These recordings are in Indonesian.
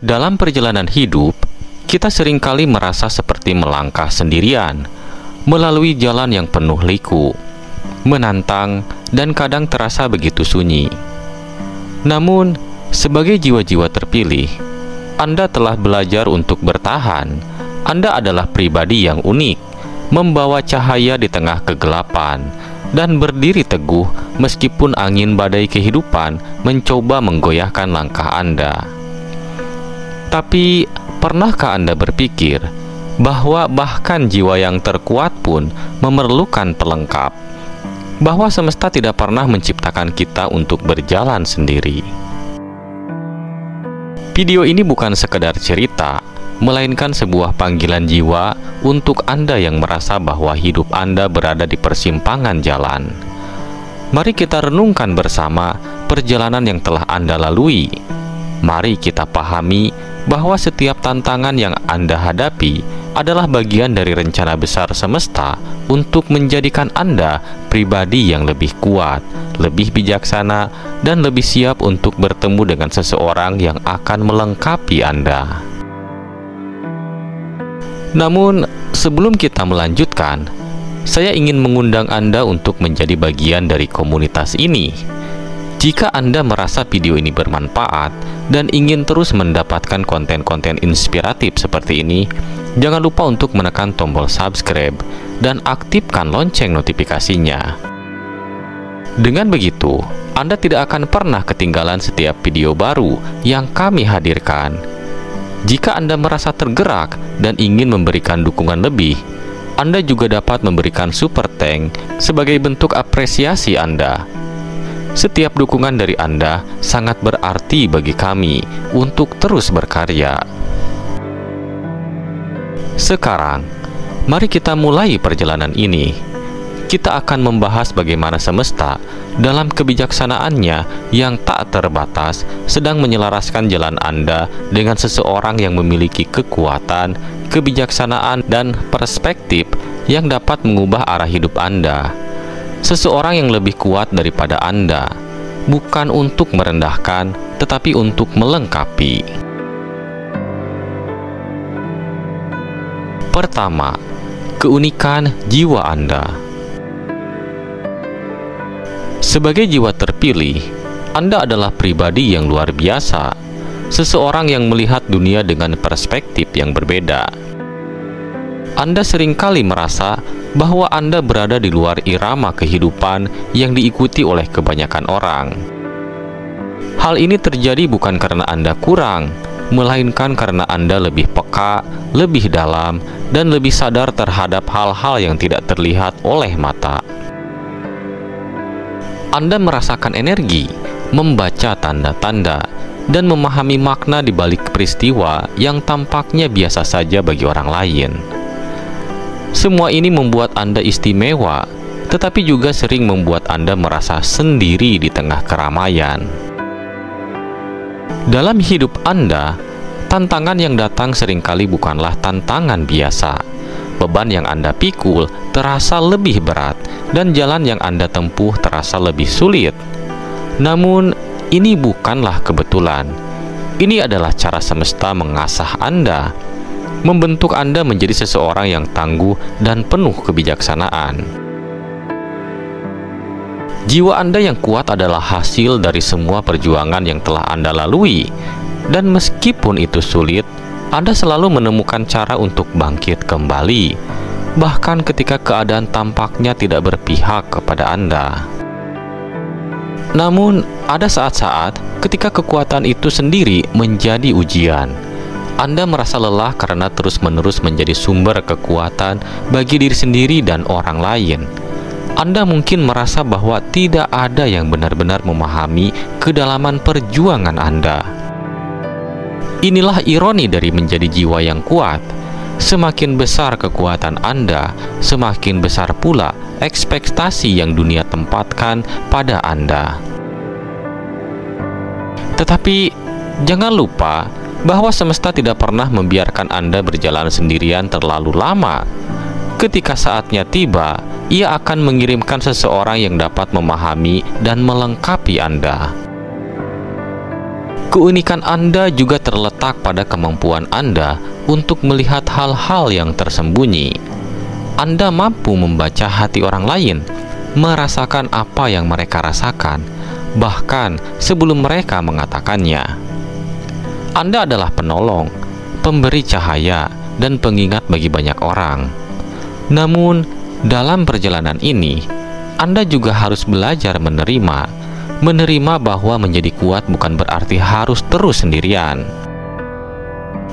Dalam perjalanan hidup, kita seringkali merasa seperti melangkah sendirian, melalui jalan yang penuh liku, menantang, dan kadang terasa begitu sunyi. Namun, sebagai jiwa-jiwa terpilih, Anda telah belajar untuk bertahan. Anda adalah pribadi yang unik, membawa cahaya di tengah kegelapan, dan berdiri teguh meskipun angin badai kehidupan mencoba menggoyahkan langkah Anda. Tapi, pernahkah Anda berpikir bahwa bahkan jiwa yang terkuat pun memerlukan pelengkap? Bahwa semesta tidak pernah menciptakan kita untuk berjalan sendiri. Video ini bukan sekedar cerita, melainkan sebuah panggilan jiwa untuk Anda yang merasa bahwa hidup Anda berada di persimpangan jalan. Mari kita renungkan bersama perjalanan yang telah Anda lalui. Mari kita pahami bahwa setiap tantangan yang Anda hadapi adalah bagian dari rencana besar semesta untuk menjadikan Anda pribadi yang lebih kuat, lebih bijaksana, dan lebih siap untuk bertemu dengan seseorang yang akan melengkapi Anda. Namun, sebelum kita melanjutkan, saya ingin mengundang Anda untuk menjadi bagian dari komunitas ini. Jika Anda merasa video ini bermanfaat dan ingin terus mendapatkan konten-konten inspiratif seperti ini, jangan lupa untuk menekan tombol subscribe dan aktifkan lonceng notifikasinya. Dengan begitu, Anda tidak akan pernah ketinggalan setiap video baru yang kami hadirkan. Jika Anda merasa tergerak dan ingin memberikan dukungan lebih, Anda juga dapat memberikan super thanks sebagai bentuk apresiasi Anda. Setiap dukungan dari Anda sangat berarti bagi kami untuk terus berkarya. Sekarang, mari kita mulai perjalanan ini. Kita akan membahas bagaimana semesta dalam kebijaksanaannya yang tak terbatas sedang menyelaraskan jalan Anda dengan seseorang yang memiliki kekuatan, kebijaksanaan, dan perspektif yang dapat mengubah arah hidup Anda. Seseorang yang lebih kuat daripada Anda, bukan untuk merendahkan, tetapi untuk melengkapi. Pertama, keunikan jiwa Anda. Sebagai jiwa terpilih, Anda adalah pribadi yang luar biasa, seseorang yang melihat dunia dengan perspektif yang berbeda. Anda seringkali merasa bahwa Anda berada di luar irama kehidupan yang diikuti oleh kebanyakan orang. Hal ini terjadi bukan karena Anda kurang, melainkan karena Anda lebih peka, lebih dalam, dan lebih sadar terhadap hal-hal yang tidak terlihat oleh mata. Anda merasakan energi, membaca tanda-tanda, dan memahami makna di balik peristiwa yang tampaknya biasa saja bagi orang lain. Semua ini membuat Anda istimewa, tetapi juga sering membuat Anda merasa sendiri di tengah keramaian. Dalam hidup Anda, tantangan yang datang seringkali bukanlah tantangan biasa. Beban yang Anda pikul terasa lebih berat, dan jalan yang Anda tempuh terasa lebih sulit. Namun, ini bukanlah kebetulan. Ini adalah cara semesta mengasah Anda, membentuk Anda menjadi seseorang yang tangguh dan penuh kebijaksanaan. Jiwa Anda yang kuat adalah hasil dari semua perjuangan yang telah Anda lalui, dan meskipun itu sulit, Anda selalu menemukan cara untuk bangkit kembali, bahkan ketika keadaan tampaknya tidak berpihak kepada Anda. Namun, ada saat-saat ketika kekuatan itu sendiri menjadi ujian. Anda merasa lelah karena terus-menerus menjadi sumber kekuatan bagi diri sendiri dan orang lain. Anda mungkin merasa bahwa tidak ada yang benar-benar memahami kedalaman perjuangan Anda. Inilah ironi dari menjadi jiwa yang kuat. Semakin besar kekuatan Anda, semakin besar pula ekspektasi yang dunia tempatkan pada Anda. Tetapi, jangan lupa bahwa semesta tidak pernah membiarkan Anda berjalan sendirian terlalu lama. Ketika saatnya tiba, Ia akan mengirimkan seseorang yang dapat memahami dan melengkapi Anda. Keunikan Anda juga terletak pada kemampuan Anda untuk melihat hal-hal yang tersembunyi. Anda mampu membaca hati orang lain, merasakan apa yang mereka rasakan, bahkan sebelum mereka mengatakannya. Anda adalah penolong, pemberi cahaya, dan pengingat bagi banyak orang. Namun, dalam perjalanan ini, Anda juga harus belajar menerima bahwa menjadi kuat bukan berarti harus terus sendirian.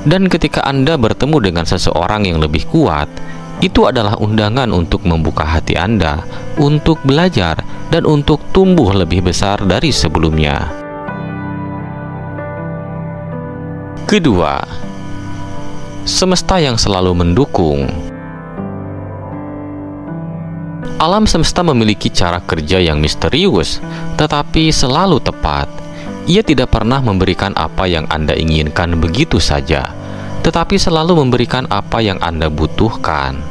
Dan ketika Anda bertemu dengan seseorang yang lebih kuat, itu adalah undangan untuk membuka hati Anda, untuk belajar, dan untuk tumbuh lebih besar dari sebelumnya. Kedua, semesta yang selalu mendukung. Alam semesta memiliki cara kerja yang misterius, tetapi selalu tepat. Ia tidak pernah memberikan apa yang Anda inginkan begitu saja, tetapi selalu memberikan apa yang Anda butuhkan.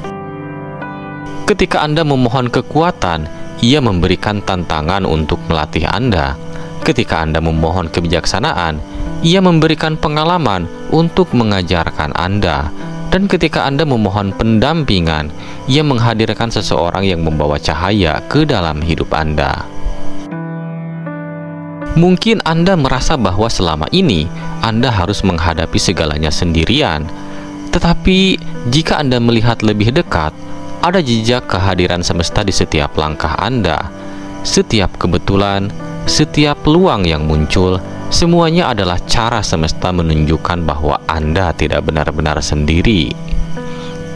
Ketika Anda memohon kekuatan, Ia memberikan tantangan untuk melatih Anda. Ketika Anda memohon kebijaksanaan, Ia memberikan pengalaman untuk mengajarkan Anda. Dan ketika Anda memohon pendampingan, Ia menghadirkan seseorang yang membawa cahaya ke dalam hidup Anda. Mungkin Anda merasa bahwa selama ini Anda harus menghadapi segalanya sendirian. Tetapi jika Anda melihat lebih dekat, ada jejak kehadiran semesta di setiap langkah Anda. Setiap kebetulan, setiap peluang yang muncul, semuanya adalah cara semesta menunjukkan bahwa Anda tidak benar-benar sendiri.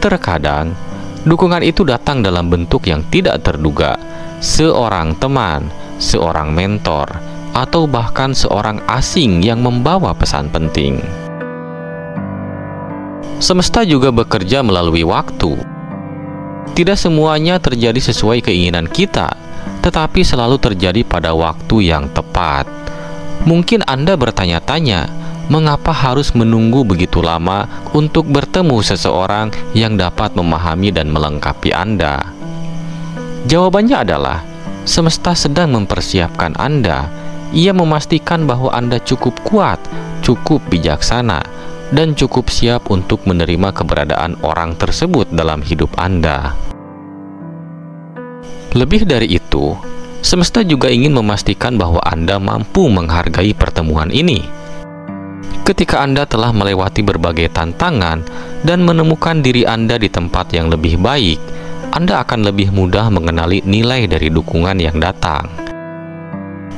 Terkadang, dukungan itu datang dalam bentuk yang tidak terduga. Seorang teman, seorang mentor, atau bahkan seorang asing yang membawa pesan penting. Semesta juga bekerja melalui waktu. Tidak semuanya terjadi sesuai keinginan kita, tetapi selalu terjadi pada waktu yang tepat. Mungkin Anda bertanya-tanya, mengapa harus menunggu begitu lama untuk bertemu seseorang yang dapat memahami dan melengkapi Anda? Jawabannya adalah, semesta sedang mempersiapkan Anda. Ia memastikan bahwa Anda cukup kuat, cukup bijaksana, dan cukup siap untuk menerima keberadaan orang tersebut dalam hidup Anda. Lebih dari itu, semesta juga ingin memastikan bahwa Anda mampu menghargai pertemuan ini. Ketika Anda telah melewati berbagai tantangan dan menemukan diri Anda di tempat yang lebih baik, Anda akan lebih mudah mengenali nilai dari dukungan yang datang.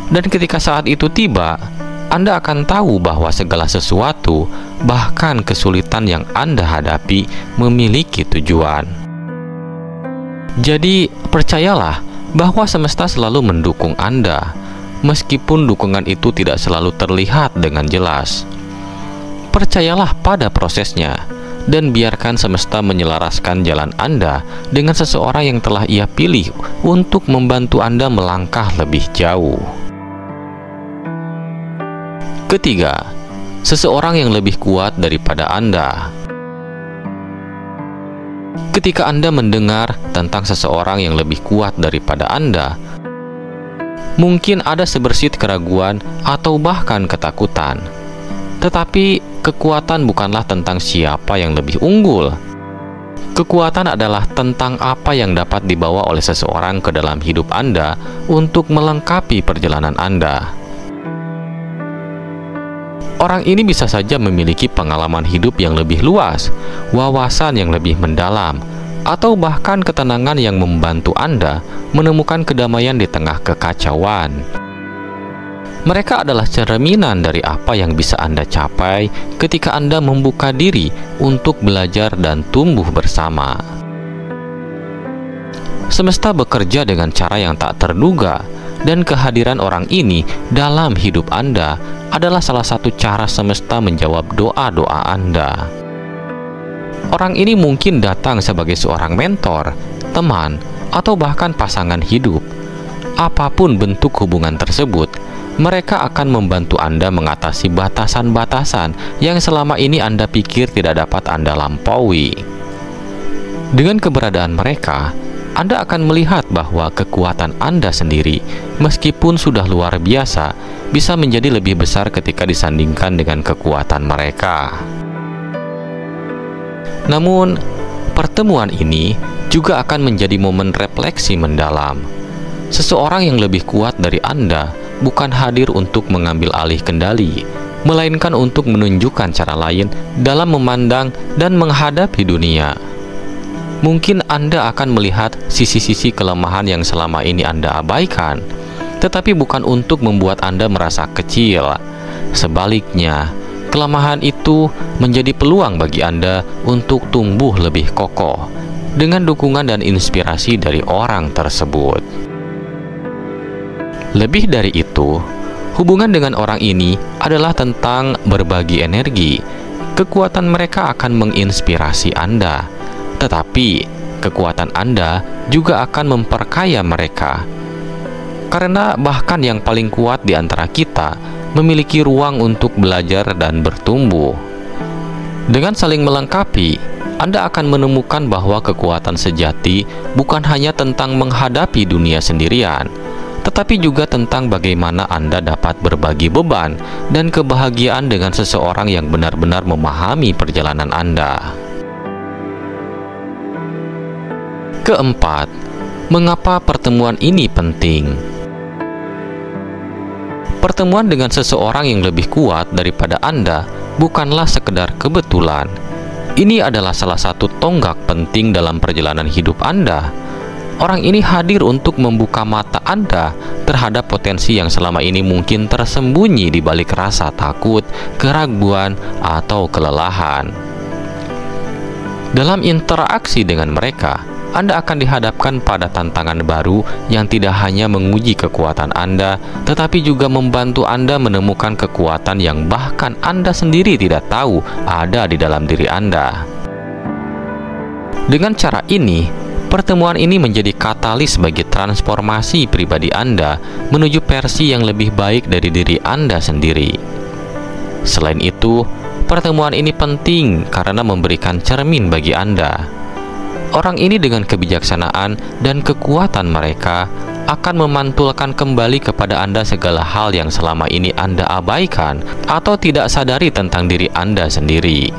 Dan ketika saat itu tiba, Anda akan tahu bahwa segala sesuatu, bahkan kesulitan yang Anda hadapi, memiliki tujuan. Jadi, percayalah bahwa semesta selalu mendukung Anda, meskipun dukungan itu tidak selalu terlihat dengan jelas. Percayalah pada prosesnya, dan biarkan semesta menyelaraskan jalan Anda dengan seseorang yang telah Ia pilih untuk membantu Anda melangkah lebih jauh. Ketiga, seseorang yang lebih kuat daripada Anda. Ketika Anda mendengar tentang seseorang yang lebih kuat daripada Anda, mungkin ada sebersit keraguan atau bahkan ketakutan. Tetapi kekuatan bukanlah tentang siapa yang lebih unggul. Kekuatan adalah tentang apa yang dapat dibawa oleh seseorang ke dalam hidup Anda untuk melengkapi perjalanan Anda. Orang ini bisa saja memiliki pengalaman hidup yang lebih luas, wawasan yang lebih mendalam, atau bahkan ketenangan yang membantu Anda menemukan kedamaian di tengah kekacauan. Mereka adalah cerminan dari apa yang bisa Anda capai ketika Anda membuka diri untuk belajar dan tumbuh bersama. Semesta bekerja dengan cara yang tak terduga, dan kehadiran orang ini dalam hidup Anda adalah salah satu cara semesta menjawab doa-doa Anda. Orang ini mungkin datang sebagai seorang mentor, teman, atau bahkan pasangan hidup. Apapun bentuk hubungan tersebut, mereka akan membantu Anda mengatasi batasan-batasan yang selama ini Anda pikir tidak dapat Anda lampaui. Dengan keberadaan mereka, Anda akan melihat bahwa kekuatan Anda sendiri, meskipun sudah luar biasa, bisa menjadi lebih besar ketika disandingkan dengan kekuatan mereka. Namun, pertemuan ini juga akan menjadi momen refleksi mendalam. Seseorang yang lebih kuat dari Anda bukan hadir untuk mengambil alih kendali, melainkan untuk menunjukkan cara lain dalam memandang dan menghadapi dunia. Mungkin Anda akan melihat sisi-sisi kelemahan yang selama ini Anda abaikan, tetapi bukan untuk membuat Anda merasa kecil. Sebaliknya, kelemahan itu menjadi peluang bagi Anda untuk tumbuh lebih kokoh dengan dukungan dan inspirasi dari orang tersebut. Lebih dari itu, hubungan dengan orang ini adalah tentang berbagi energi. Kekuatan mereka akan menginspirasi Anda, tetapi kekuatan Anda juga akan memperkaya mereka. Karena bahkan yang paling kuat di antara kita memiliki ruang untuk belajar dan bertumbuh. Dengan saling melengkapi, Anda akan menemukan bahwa kekuatan sejati bukan hanya tentang menghadapi dunia sendirian, tetapi juga tentang bagaimana Anda dapat berbagi beban dan kebahagiaan dengan seseorang yang benar-benar memahami perjalanan Anda. Keempat, mengapa pertemuan ini penting? Pertemuan dengan seseorang yang lebih kuat daripada Anda bukanlah sekedar kebetulan. Ini adalah salah satu tonggak penting dalam perjalanan hidup Anda. Orang ini hadir untuk membuka mata Anda terhadap potensi yang selama ini mungkin tersembunyi di balik rasa takut, keraguan, atau kelelahan. Dalam interaksi dengan mereka, Anda akan dihadapkan pada tantangan baru yang tidak hanya menguji kekuatan Anda, tetapi juga membantu Anda menemukan kekuatan yang bahkan Anda sendiri tidak tahu ada di dalam diri Anda. Dengan cara ini, pertemuan ini menjadi katalis bagi transformasi pribadi Anda menuju versi yang lebih baik dari diri Anda sendiri. Selain itu, pertemuan ini penting karena memberikan cermin bagi Anda. Orang ini dengan kebijaksanaan dan kekuatan mereka akan memantulkan kembali kepada Anda segala hal yang selama ini Anda abaikan atau tidak sadari tentang diri Anda sendiri.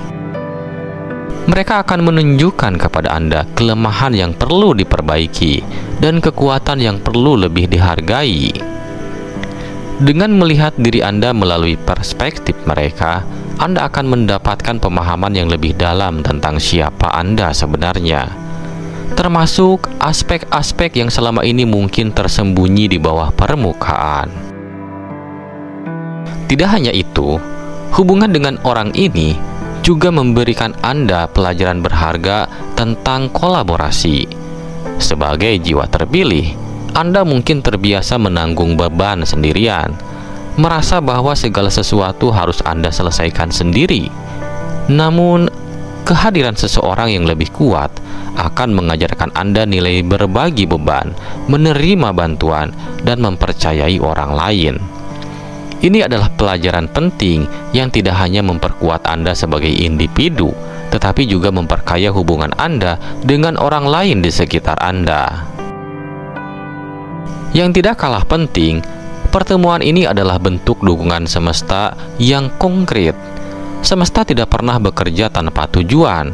Mereka akan menunjukkan kepada Anda kelemahan yang perlu diperbaiki dan kekuatan yang perlu lebih dihargai. Dengan melihat diri Anda melalui perspektif mereka, Anda akan mendapatkan pemahaman yang lebih dalam tentang siapa Anda sebenarnya, termasuk aspek-aspek yang selama ini mungkin tersembunyi di bawah permukaan. Tidak hanya itu, hubungan dengan orang ini juga memberikan Anda pelajaran berharga tentang kolaborasi. Sebagai jiwa terpilih, Anda mungkin terbiasa menanggung beban sendirian, merasa bahwa segala sesuatu harus Anda selesaikan sendiri. Namun, kehadiran seseorang yang lebih kuat akan mengajarkan Anda nilai berbagi beban, menerima bantuan, dan mempercayai orang lain. Ini adalah pelajaran penting yang tidak hanya memperkuat Anda sebagai individu, tetapi juga memperkaya hubungan Anda dengan orang lain di sekitar Anda. Yang tidak kalah penting, pertemuan ini adalah bentuk dukungan semesta yang konkret. Semesta tidak pernah bekerja tanpa tujuan.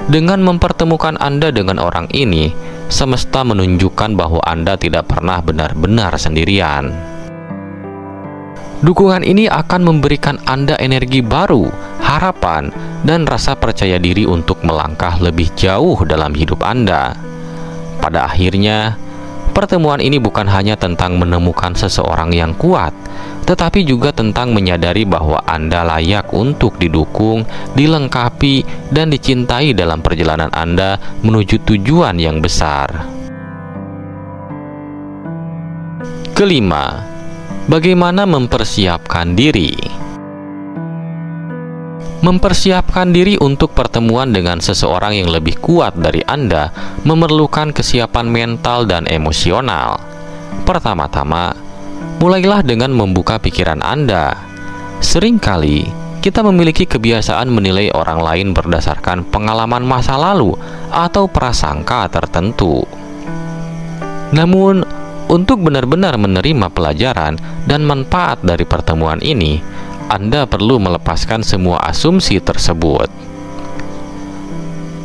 Dengan mempertemukan Anda dengan orang ini, semesta menunjukkan bahwa Anda tidak pernah benar-benar sendirian. Dukungan ini akan memberikan Anda energi baru, harapan, dan rasa percaya diri untuk melangkah lebih jauh dalam hidup Anda. Pada akhirnya, pertemuan ini bukan hanya tentang menemukan seseorang yang kuat, tetapi juga tentang menyadari bahwa Anda layak untuk didukung, dilengkapi, dan dicintai dalam perjalanan Anda menuju tujuan yang besar. Kelima, bagaimana mempersiapkan diri? Mempersiapkan diri untuk pertemuan dengan seseorang yang lebih kuat dari Anda memerlukan kesiapan mental dan emosional. Pertama-tama, mulailah dengan membuka pikiran Anda. Seringkali, kita memiliki kebiasaan menilai orang lain berdasarkan pengalaman masa lalu atau prasangka tertentu. Namun, untuk benar-benar menerima pelajaran dan manfaat dari pertemuan ini, Anda perlu melepaskan semua asumsi tersebut.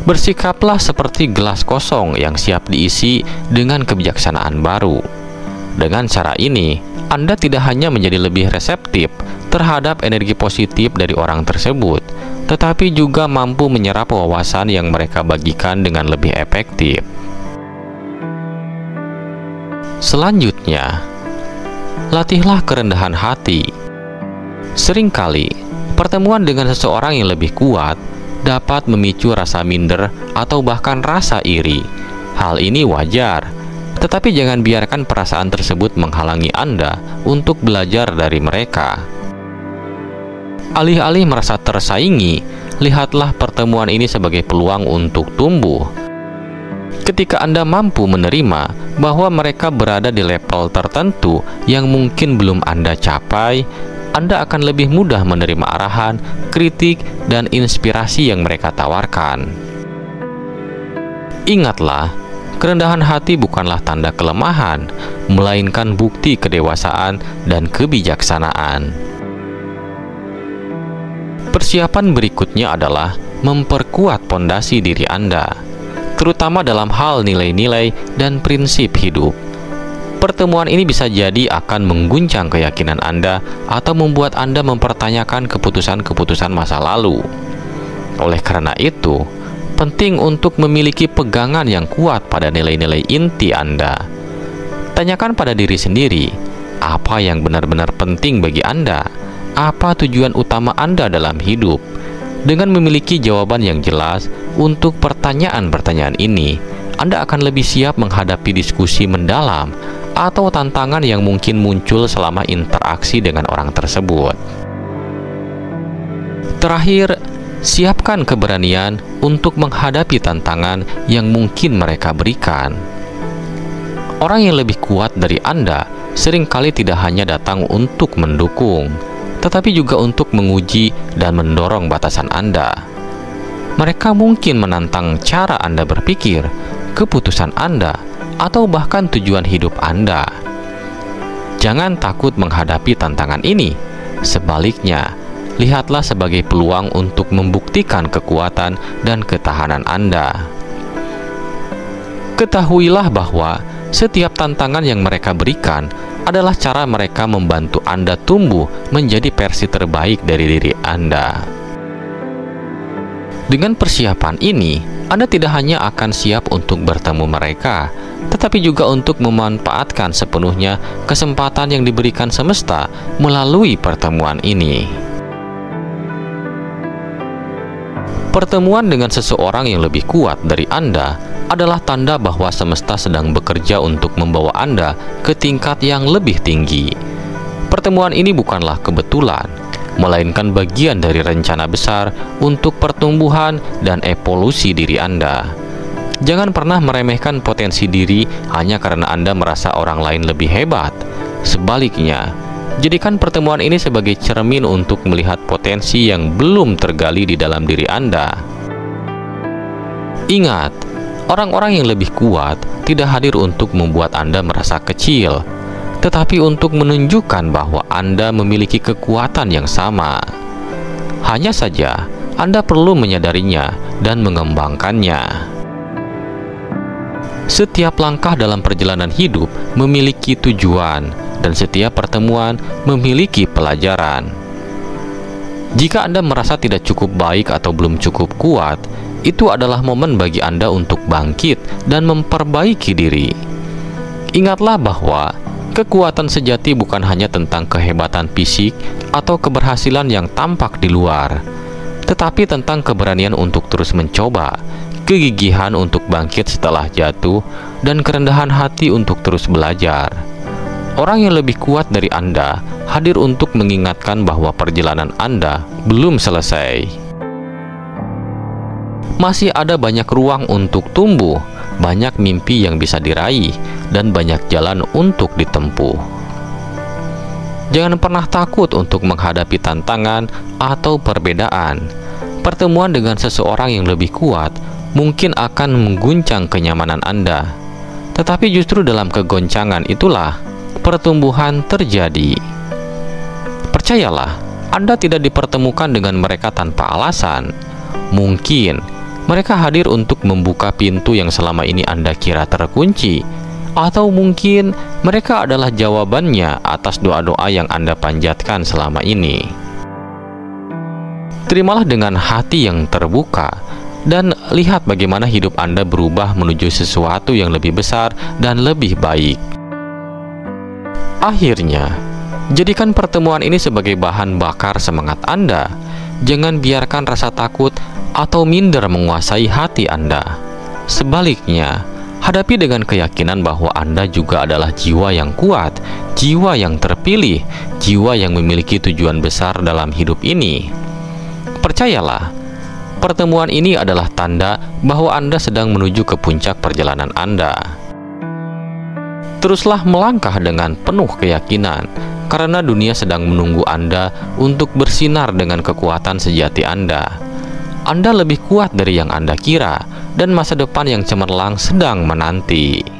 Bersikaplah seperti gelas kosong yang siap diisi dengan kebijaksanaan baru. Dengan cara ini, Anda tidak hanya menjadi lebih reseptif terhadap energi positif dari orang tersebut, tetapi juga mampu menyerap wawasan yang mereka bagikan dengan lebih efektif. Selanjutnya, latihlah kerendahan hati. Seringkali, pertemuan dengan seseorang yang lebih kuat dapat memicu rasa minder atau bahkan rasa iri. Hal ini wajar, tetapi jangan biarkan perasaan tersebut menghalangi Anda untuk belajar dari mereka. Alih-alih merasa tersaingi, lihatlah pertemuan ini sebagai peluang untuk tumbuh. Ketika Anda mampu menerima bahwa mereka berada di level tertentu yang mungkin belum Anda capai, Anda akan lebih mudah menerima arahan, kritik, dan inspirasi yang mereka tawarkan. Ingatlah, kerendahan hati bukanlah tanda kelemahan, melainkan bukti kedewasaan dan kebijaksanaan. Persiapan berikutnya adalah memperkuat pondasi diri Anda, terutama dalam hal nilai-nilai dan prinsip hidup. Pertemuan ini bisa jadi akan mengguncang keyakinan Anda atau membuat Anda mempertanyakan keputusan-keputusan masa lalu. Oleh karena itu, penting untuk memiliki pegangan yang kuat pada nilai-nilai inti Anda. Tanyakan pada diri sendiri, apa yang benar-benar penting bagi Anda? Apa tujuan utama Anda dalam hidup? Dengan memiliki jawaban yang jelas untuk pertanyaan-pertanyaan ini, Anda akan lebih siap menghadapi diskusi mendalam atau tantangan yang mungkin muncul selama interaksi dengan orang tersebut. Terakhir, siapkan keberanian untuk menghadapi tantangan yang mungkin mereka berikan. Orang yang lebih kuat dari Anda seringkali tidak hanya datang untuk mendukung, tetapi juga untuk menguji dan mendorong batasan Anda. Mereka mungkin menantang cara Anda berpikir, keputusan Anda, atau bahkan tujuan hidup Anda. Jangan takut menghadapi tantangan ini. Sebaliknya, lihatlah sebagai peluang untuk membuktikan kekuatan dan ketahanan Anda. Ketahuilah bahwa setiap tantangan yang mereka berikan adalah cara mereka membantu Anda tumbuh menjadi versi terbaik dari diri Anda. Dengan persiapan ini, Anda tidak hanya akan siap untuk bertemu mereka, tetapi juga untuk memanfaatkan sepenuhnya kesempatan yang diberikan semesta melalui pertemuan ini. Pertemuan dengan seseorang yang lebih kuat dari Anda adalah tanda bahwa semesta sedang bekerja untuk membawa Anda ke tingkat yang lebih tinggi. Pertemuan ini bukanlah kebetulan, melainkan bagian dari rencana besar untuk pertumbuhan dan evolusi diri Anda. Jangan pernah meremehkan potensi diri hanya karena Anda merasa orang lain lebih hebat. Sebaliknya, jadikan pertemuan ini sebagai cermin untuk melihat potensi yang belum tergali di dalam diri Anda. Ingat, orang-orang yang lebih kuat tidak hadir untuk membuat Anda merasa kecil, tetapi untuk menunjukkan bahwa Anda memiliki kekuatan yang sama. Hanya saja, Anda perlu menyadarinya dan mengembangkannya. Setiap langkah dalam perjalanan hidup memiliki tujuan, dan setiap pertemuan memiliki pelajaran. Jika Anda merasa tidak cukup baik atau belum cukup kuat, itu adalah momen bagi Anda untuk bangkit dan memperbaiki diri. Ingatlah bahwa kekuatan sejati bukan hanya tentang kehebatan fisik atau keberhasilan yang tampak di luar, tetapi tentang keberanian untuk terus mencoba, kegigihan untuk bangkit setelah jatuh, dan kerendahan hati untuk terus belajar. Orang yang lebih kuat dari Anda hadir untuk mengingatkan bahwa perjalanan Anda belum selesai. Masih ada banyak ruang untuk tumbuh, banyak mimpi yang bisa diraih, dan banyak jalan untuk ditempuh. Jangan pernah takut untuk menghadapi tantangan atau perbedaan. Pertemuan dengan seseorang yang lebih kuat mungkin akan mengguncang kenyamanan Anda, Tetapi justru dalam kegoncangan itulah pertumbuhan terjadi. Percayalah, Anda tidak dipertemukan dengan mereka tanpa alasan. Mungkin mereka hadir untuk membuka pintu yang selama ini Anda kira terkunci, atau mungkin mereka adalah jawabannya atas doa-doa yang Anda panjatkan selama ini. Terimalah dengan hati yang terbuka dan lihat bagaimana hidup Anda berubah menuju sesuatu yang lebih besar dan lebih baik. Akhirnya, jadikan pertemuan ini sebagai bahan bakar semangat Anda. Jangan biarkan rasa takut atau minder menguasai hati Anda. Sebaliknya, hadapi dengan keyakinan bahwa Anda juga adalah jiwa yang kuat, jiwa yang terpilih, jiwa yang memiliki tujuan besar dalam hidup ini. Percayalah, pertemuan ini adalah tanda bahwa Anda sedang menuju ke puncak perjalanan Anda. Teruslah melangkah dengan penuh keyakinan, karena dunia sedang menunggu Anda untuk bersinar dengan kekuatan sejati Anda. Anda lebih kuat dari yang Anda kira, dan masa depan yang cemerlang sedang menanti.